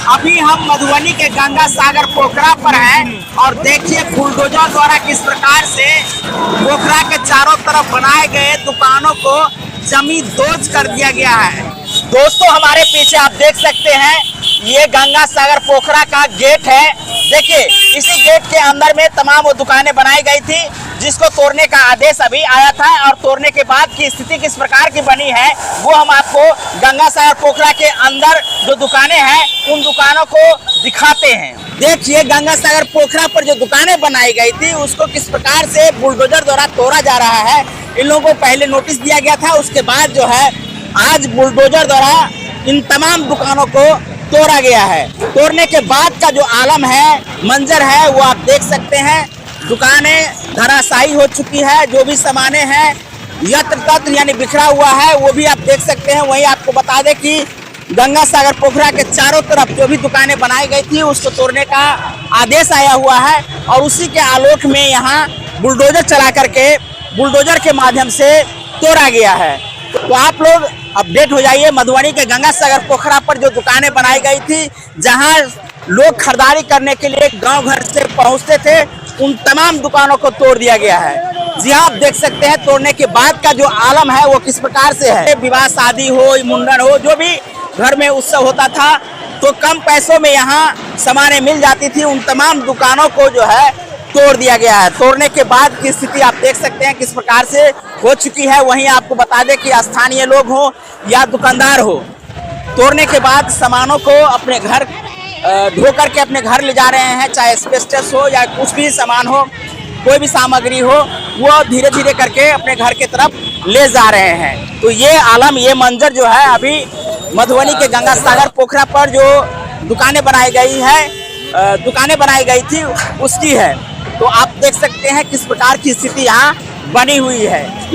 अभी हम मधुबनी के गंगा सागर पोखरा पर हैं और देखिए बुलडोजर द्वारा किस प्रकार से पोखरा के चारों तरफ बनाए गए दुकानों को जमीन दोज कर दिया गया है। दोस्तों हमारे पीछे आप देख सकते हैं ये गंगा सागर पोखरा का गेट है। देखिए इसी गेट के अंदर में तमाम वो दुकानें बनाई गई थी जिसको तोड़ने का आदेश अभी आया था और तोड़ने के बाद की स्थिति किस प्रकार की बनी है वो हम आपको गंगा सागर पोखरा के अंदर जो दुकानें हैं उन दुकानों को दिखाते हैं। देखिए गंगा सागर पोखरा पर जो दुकानें बनाई गई थी उसको किस प्रकार से बुलडोजर द्वारा तोड़ा जा रहा है। इन लोगों को पहले नोटिस दिया गया था, उसके बाद जो है आज बुलडोजर द्वारा इन तमाम दुकानों को तोड़ा गया है। तोड़ने के बाद का जो आलम है, मंजर है, वो आप देख सकते हैं। दुकानें धराशायी हो चुकी है, जो भी सामानें हैं यत्र तत्र यानी बिखरा हुआ है वो भी आप देख सकते हैं। वहीं आपको बता दें कि गंगा सागर पोखरा के चारों तरफ जो भी दुकानें बनाई गई थी उसको तोड़ने का आदेश आया हुआ है और उसी के आलोक में यहाँ बुलडोजर चला करके बुलडोजर के माध्यम से तोड़ा गया है। तो आप लोग अपडेट हो जाइए। मधुबनी के गंगा सागर पोखरा पर जो दुकानें बनाई गई थी, जहां लोग खरीदारी करने के लिए गांव घर से पहुंचते थे, उन तमाम दुकानों को तोड़ दिया गया है। जी हाँ, आप देख सकते हैं तोड़ने के बाद का जो आलम है वो किस प्रकार से है। विवाह शादी हो, मुंडन हो, जो भी घर में उत्सव होता था तो कम पैसों में यहाँ सामानें मिल जाती थी, उन तमाम दुकानों को जो है तोड़ दिया गया है। तोड़ने के बाद की स्थिति आप देख सकते हैं किस प्रकार से हो चुकी है। वहीं आपको बता दें कि स्थानीय लोग हो या दुकानदार हो, तोड़ने के बाद सामानों को अपने घर ढो करके अपने घर ले जा रहे हैं, चाहे एस्बेस्टस हो या कुछ भी सामान हो, कोई भी सामग्री हो, वो धीरे धीरे करके अपने घर के तरफ ले जा रहे हैं। तो ये आलम, ये मंजर जो है अभी मधुबनी के गंगा सागर पोखरा पर जो दुकानें बनाई गई थी उसकी है। तो आप देख सकते हैं किस प्रकार की स्थिति यहाँ बनी हुई है।